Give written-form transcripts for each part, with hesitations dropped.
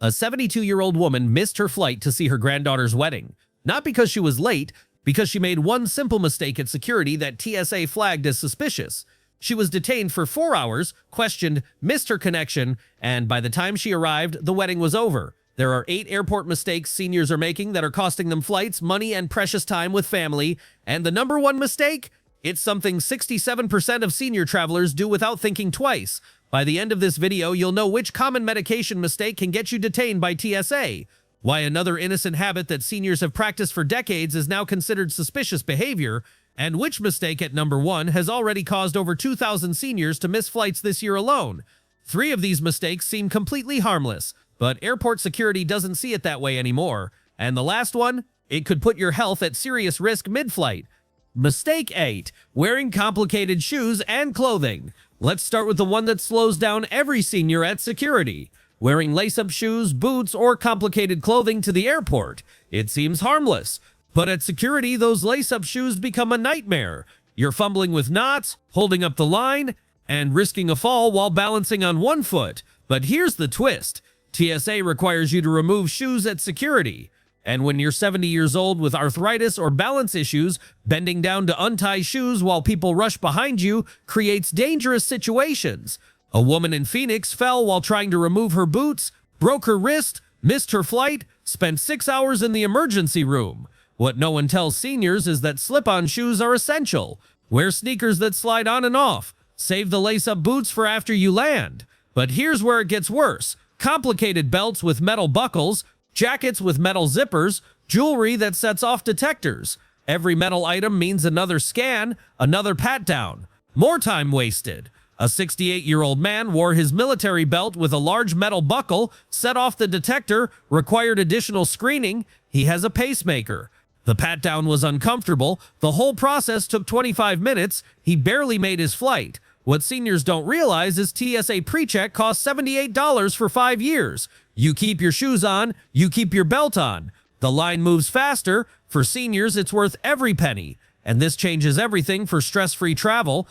A 72-year-old woman missed her flight to see her granddaughter's wedding. Not because she was late, because she made one simple mistake at security that TSA flagged as suspicious. She was detained for 4 hours, questioned, missed her connection, and by the time she arrived, the wedding was over. There are 8 airport mistakes seniors are making that are costing them flights, money, and precious time with family. And the number one mistake? It's something 67% of senior travelers do without thinking twice. By the end of this video, you'll know which common medication mistake can get you detained by TSA, why another innocent habit that seniors have practiced for decades is now considered suspicious behavior, and which mistake at number 1 has already caused over 2,000 seniors to miss flights this year alone. 3 of these mistakes seem completely harmless, but airport security doesn't see it that way anymore. And the last one? It could put your health at serious risk mid-flight. Mistake 8. Wearing complicated shoes and clothing. Let's start with the one that slows down every senior at security. Wearing lace-up shoes, boots, or complicated clothing to the airport. It seems harmless. But at security, those lace-up shoes become a nightmare. You're fumbling with knots, holding up the line, and risking a fall while balancing on one foot. But here's the twist. TSA requires you to remove shoes at security. And when you're 70 years old with arthritis or balance issues, bending down to untie shoes while people rush behind you creates dangerous situations. A woman in Phoenix fell while trying to remove her boots, broke her wrist, missed her flight, spent 6 hours in the emergency room. What no one tells seniors is that slip-on shoes are essential. Wear sneakers that slide on and off. Save the lace-up boots for after you land. But here's where it gets worse. Complicated belts with metal buckles, jackets with metal zippers, jewelry that sets off detectors. Every metal item means another scan, another pat-down. More time wasted. A 68-year-old man wore his military belt with a large metal buckle, set off the detector, required additional screening. He has a pacemaker. The pat-down was uncomfortable. The whole process took 25 minutes. He barely made his flight. What seniors don't realize is TSA PreCheck costs $78 for 5 years. You keep your shoes on, you keep your belt on. The line moves faster. For seniors, it's worth every penny. And this changes everything for stress-free travel.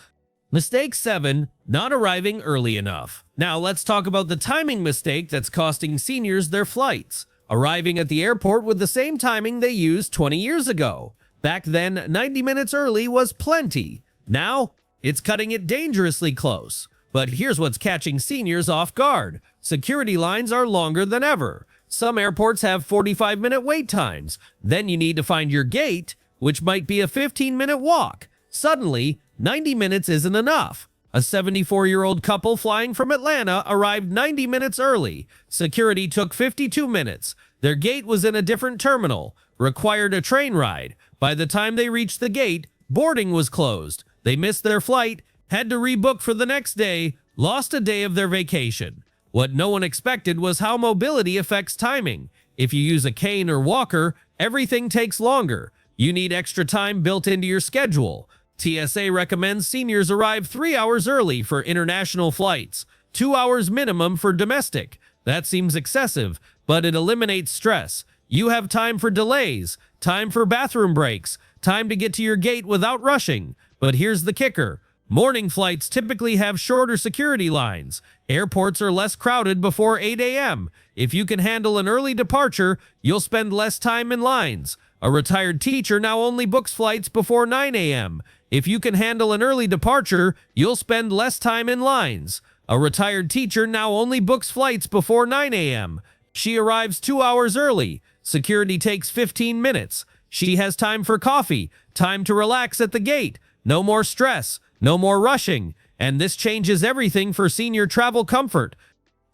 Mistake 7, not arriving early enough. Now let's talk about the timing mistake that's costing seniors their flights. Arriving at the airport with the same timing they used 20 years ago. Back then, 90 minutes early was plenty. Now, it's cutting it dangerously close. But here's what's catching seniors off guard. Security lines are longer than ever. Some airports have 45-minute wait times. Then you need to find your gate, which might be a 15-minute walk. Suddenly, 90 minutes isn't enough. A 74-year-old couple flying from Atlanta arrived 90 minutes early. Security took 52 minutes. Their gate was in a different terminal. Required a train ride. By the time they reached the gate, boarding was closed. They missed their flight, had to rebook for the next day, lost a day of their vacation. What no one expected was how mobility affects timing. If you use a cane or walker, everything takes longer. You need extra time built into your schedule. TSA recommends seniors arrive 3 hours early for international flights, 2 hours minimum for domestic. That seems excessive, but it eliminates stress. You have time for delays, time for bathroom breaks, time to get to your gate without rushing. But here's the kicker. Morning flights typically have shorter security lines. Airports are less crowded before 8 a.m. If you can handle an early departure, you'll spend less time in lines. A retired teacher now only books flights before 9 a.m. If you can handle an early departure, you'll spend less time in lines. A retired teacher now only books flights before 9 a.m. She arrives 2 hours early. Security takes 15 minutes. She has time for coffee, time to relax at the gate. No more stress, no more rushing. And this changes everything for senior travel comfort.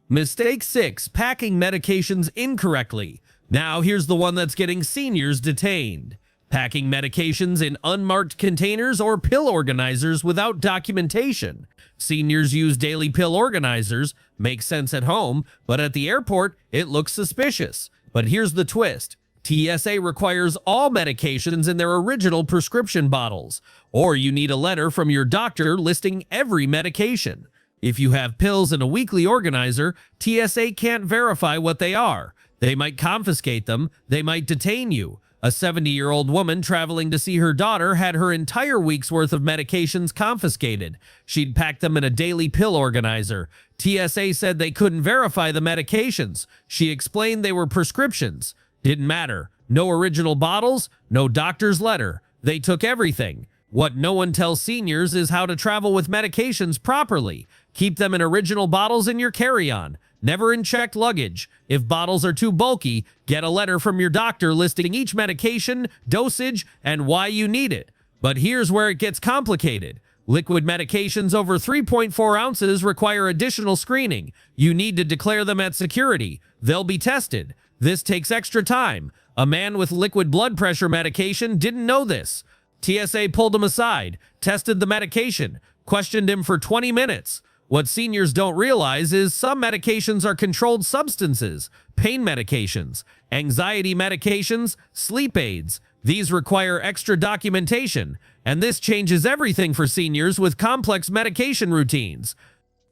Mistake 6, packing medications incorrectly. Now here's the one that's getting seniors detained. Packing medications in unmarked containers or pill organizers without documentation. Seniors use daily pill organizers, makes sense at home, but at the airport, it looks suspicious. But here's the twist. TSA requires all medications in their original prescription bottles, or you need a letter from your doctor listing every medication. If you have pills in a weekly organizer, TSA can't verify what they are. They might confiscate them, they might detain you. A 70-year-old woman traveling to see her daughter had her entire week's worth of medications confiscated. She'd packed them in a daily pill organizer. TSA said they couldn't verify the medications. She explained they were prescriptions. Didn't matter. No original bottles, no doctor's letter. They took everything. What no one tells seniors is how to travel with medications properly. Keep them in original bottles in your carry-on. Never in checked luggage. If bottles are too bulky, get a letter from your doctor listing each medication, dosage, and why you need it. But here's where it gets complicated. Liquid medications over 3.4 ounces require additional screening. You need to declare them at security. They'll be tested. This takes extra time. A man with liquid blood pressure medication didn't know this. TSA pulled him aside, tested the medication, questioned him for 20 minutes. What seniors don't realize is some medications are controlled substances, pain medications, anxiety medications, sleep aids. These require extra documentation, and this changes everything for seniors with complex medication routines.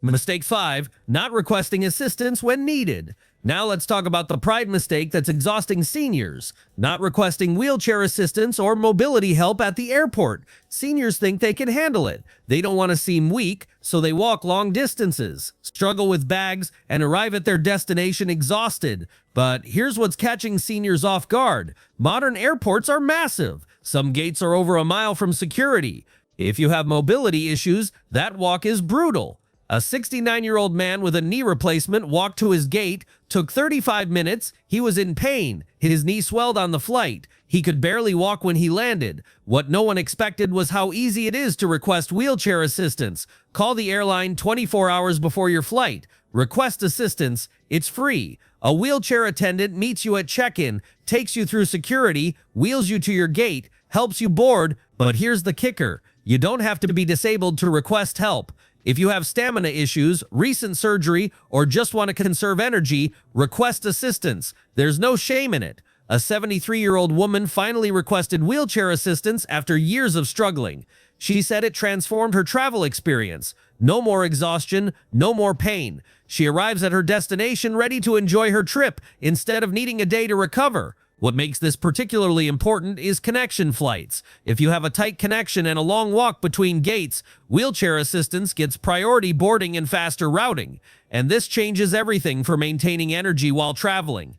Mistake 5, not requesting assistance when needed. Now let's talk about the pride mistake that's exhausting seniors, not requesting wheelchair assistance or mobility help at the airport. Seniors think they can handle it. They don't want to seem weak, so they walk long distances, struggle with bags, and arrive at their destination exhausted. But here's what's catching seniors off guard. Modern airports are massive. Some gates are over a mile from security. If you have mobility issues, that walk is brutal. A 69-year-old man with a knee replacement walked to his gate, took 35 minutes. He was in pain. His knee swelled on the flight. He could barely walk when he landed. What no one expected was how easy it is to request wheelchair assistance. Call the airline 24 hours before your flight. Request assistance. It's free. A wheelchair attendant meets you at check-in, takes you through security, wheels you to your gate, helps you board. But here's the kicker. You don't have to be disabled to request help. If you have stamina issues, recent surgery, or just want to conserve energy, request assistance. There's no shame in it. A 73-year-old woman finally requested wheelchair assistance after years of struggling. She said it transformed her travel experience. No more exhaustion, no more pain. She arrives at her destination ready to enjoy her trip instead of needing a day to recover. What makes this particularly important is connection flights. If you have a tight connection and a long walk between gates, wheelchair assistance gets priority boarding and faster routing. And this changes everything for maintaining energy while traveling.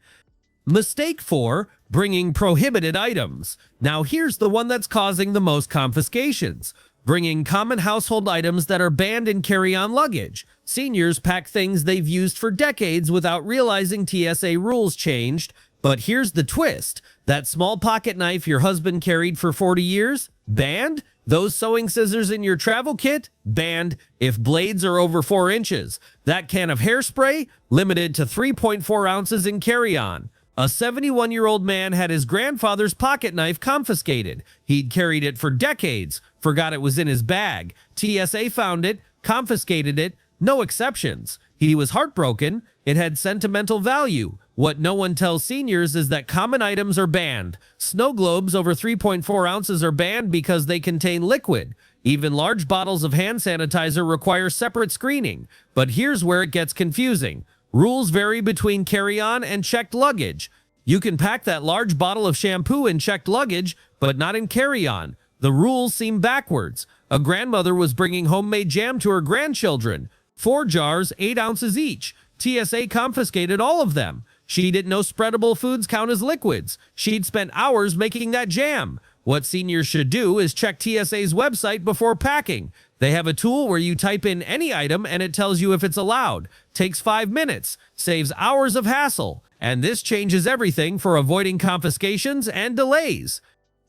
Mistake 4, bringing prohibited items. Now here's the one that's causing the most confiscations. Bringing common household items that are banned in carry-on luggage. Seniors pack things they've used for decades without realizing TSA rules changed. But here's the twist. That small pocket knife your husband carried for 40 years? Banned? Those sewing scissors in your travel kit? Banned if blades are over 4 inches. That can of hairspray? Limited to 3.4 ounces in carry-on. A 71-year-old man had his grandfather's pocket knife confiscated. He'd carried it for decades, forgot it was in his bag. TSA found it, confiscated it, no exceptions. He was heartbroken. It had sentimental value. What no one tells seniors is that common items are banned. Snow globes over 3.4 ounces are banned because they contain liquid. Even large bottles of hand sanitizer require separate screening. But here's where it gets confusing. Rules vary between carry-on and checked luggage. You can pack that large bottle of shampoo in checked luggage, but not in carry-on. The rules seem backwards. A grandmother was bringing homemade jam to her grandchildren. 4 jars, 8 ounces each. TSA confiscated all of them. She didn't know spreadable foods count as liquids. She'd spent hours making that jam. What seniors should do is check TSA's website before packing. They have a tool where you type in any item and it tells you if it's allowed. Takes 5 minutes, saves hours of hassle. And this changes everything for avoiding confiscations and delays.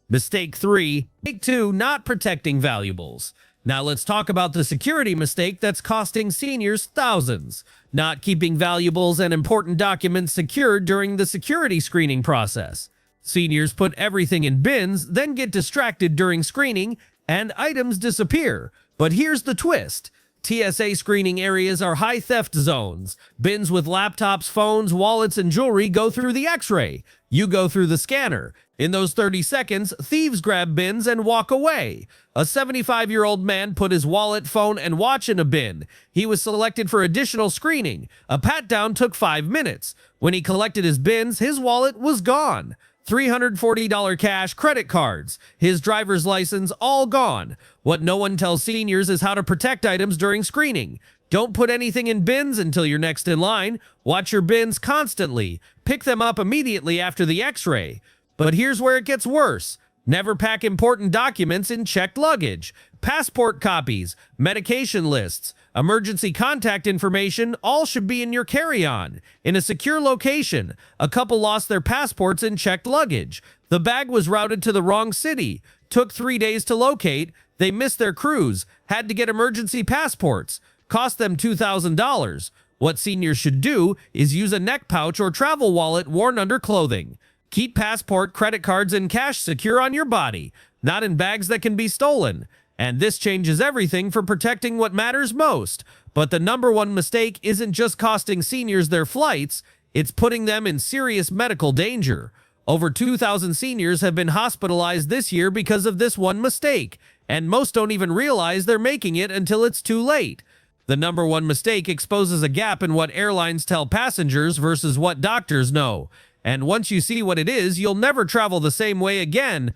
Mistake 3. Mistake 2, not protecting valuables. Now let's talk about the security mistake that's costing seniors thousands. Not keeping valuables and important documents secured during the security screening process. Seniors put everything in bins, then get distracted during screening, and items disappear. But here's the twist. TSA screening areas are high theft zones. Bins with laptops, phones, wallets, and jewelry go through the X-ray. You go through the scanner. In those 30 seconds, thieves grab bins and walk away. A 75-year-old man put his wallet, phone, and watch in a bin. He was selected for additional screening. A pat-down took 5 minutes. When he collected his bins, his wallet was gone. $340 cash credit cards, his driver's license all gone. What no one tells seniors is how to protect items during screening. Don't put anything in bins until you're next in line. Watch your bins constantly. Pick them up immediately after the x-ray. But here's where it gets worse. Never pack important documents in checked luggage. Passport copies, medication lists, emergency contact information all should be in your carry-on, in a secure location. A couple lost their passports in checked luggage. The bag was routed to the wrong city. Took 3 days to locate. They missed their cruise. Had to get emergency passports. Cost them $2,000. What seniors should do is use a neck pouch or travel wallet worn under clothing. Keep passport, credit cards, and cash secure on your body, not in bags that can be stolen. And this changes everything for protecting what matters most. But the number one mistake isn't just costing seniors their flights, it's putting them in serious medical danger. Over 2,000 seniors have been hospitalized this year because of this one mistake, and most don't even realize they're making it until it's too late. The number one mistake exposes a gap in what airlines tell passengers versus what doctors know. And once you see what it is, you'll never travel the same way again.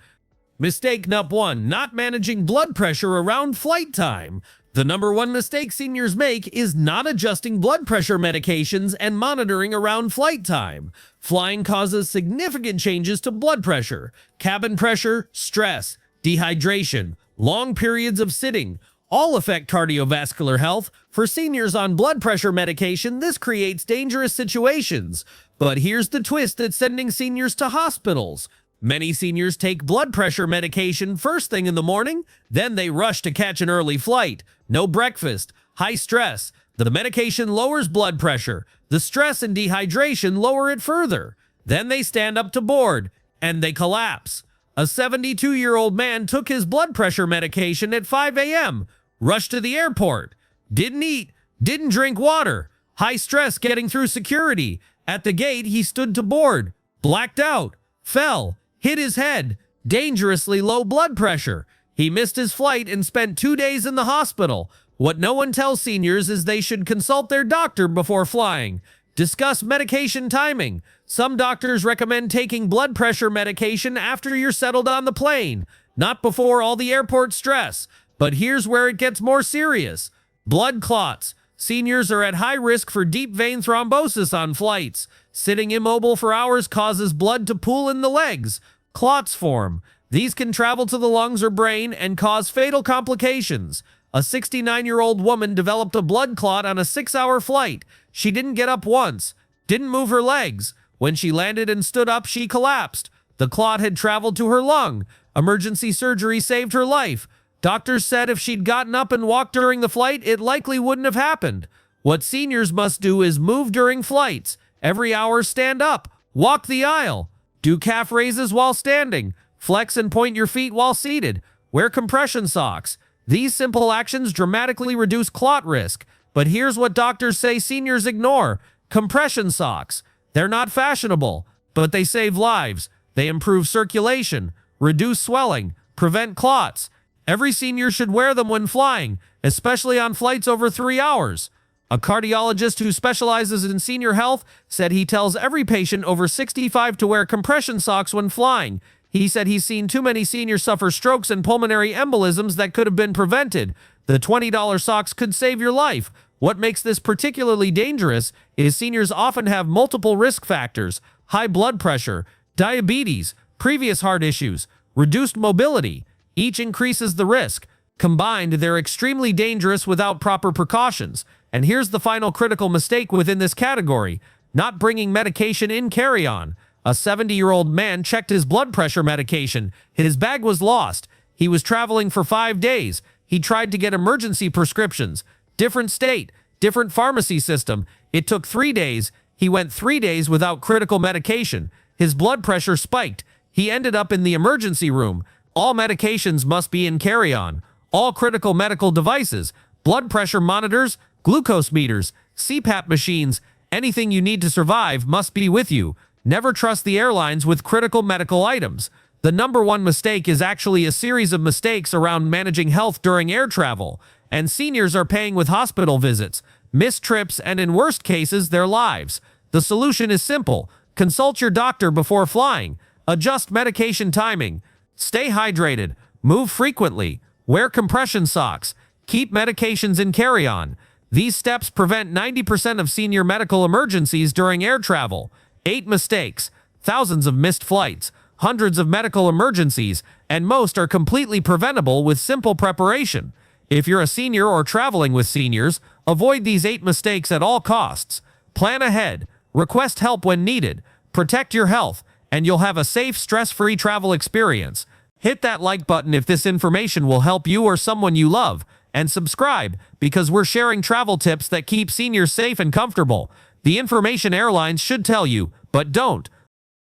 Mistake number 1, not managing blood pressure around flight time. The number one mistake seniors make is not adjusting blood pressure medications and monitoring around flight time. Flying causes significant changes to blood pressure, cabin pressure, stress, dehydration, long periods of sitting, all affect cardiovascular health. For seniors on blood pressure medication, this creates dangerous situations. But here's the twist that's sending seniors to hospitals. Many seniors take blood pressure medication first thing in the morning, then they rush to catch an early flight. No breakfast, high stress. The medication lowers blood pressure. The stress and dehydration lower it further. Then they stand up to board, and they collapse. A 72-year-old man took his blood pressure medication at 5 a.m., rushed to the airport, didn't eat, didn't drink water, high stress getting through security. At the gate, he stood to board, blacked out, fell, hit his head, dangerously low blood pressure. He missed his flight and spent 2 days in the hospital. What no one tells seniors is they should consult their doctor before flying. Discuss medication timing. Some doctors recommend taking blood pressure medication after you're settled on the plane, not before all the airport stress. But here's where it gets more serious. Blood clots. Seniors are at high risk for deep vein thrombosis on flights. Sitting immobile for hours causes blood to pool in the legs. Clots form. These can travel to the lungs or brain and cause fatal complications. A 69-year-old woman developed a blood clot on a 6-hour flight. She didn't get up once, didn't move her legs. When she landed and stood up, she collapsed. The clot had traveled to her lung. Emergency surgery saved her life. Doctors said if she'd gotten up and walked during the flight, it likely wouldn't have happened. What seniors must do is move during flights. Every hour, stand up. Walk the aisle. Do calf raises while standing. Flex and point your feet while seated. Wear compression socks. These simple actions dramatically reduce clot risk. But here's what doctors say seniors ignore. Compression socks. They're not fashionable, but they save lives. They improve circulation, reduce swelling, prevent clots. Every senior should wear them when flying, especially on flights over 3 hours. A cardiologist who specializes in senior health said he tells every patient over 65 to wear compression socks when flying. He said he's seen too many seniors suffer strokes and pulmonary embolisms that could have been prevented. The $20 socks could save your life. What makes this particularly dangerous is seniors often have multiple risk factors: high blood pressure, diabetes, previous heart issues, reduced mobility. Each increases the risk. Combined, they're extremely dangerous without proper precautions. And here's the final critical mistake within this category: not bringing medication in carry-on. A 70-year-old man checked his blood pressure medication. His bag was lost. He was traveling for 5 days. He tried to get emergency prescriptions. Different state, different pharmacy system. It took 3 days. He went 3 days without critical medication. His blood pressure spiked. He ended up in the emergency room. All medications must be in carry-on. All critical medical devices, blood pressure monitors, glucose meters, CPAP machines, anything you need to survive must be with you. Never trust the airlines with critical medical items. The number one mistake is actually a series of mistakes around managing health during air travel, and seniors are paying with hospital visits, missed trips, and in worst cases, their lives. The solution is simple. Consult your doctor before flying. Adjust medication timing. Stay hydrated. Move frequently. Wear compression socks. Keep medications in carry-on. These steps prevent 90% of senior medical emergencies during air travel. 8 mistakes, thousands of missed flights, hundreds of medical emergencies, and most are completely preventable with simple preparation. If you're a senior or traveling with seniors, avoid these 8 mistakes at all costs. Plan ahead, request help when needed, protect your health, and you'll have a safe, stress-free travel experience. Hit that like button if this information will help you or someone you love, and subscribe because we're sharing travel tips that keep seniors safe and comfortable. The information airlines should tell you, but don't.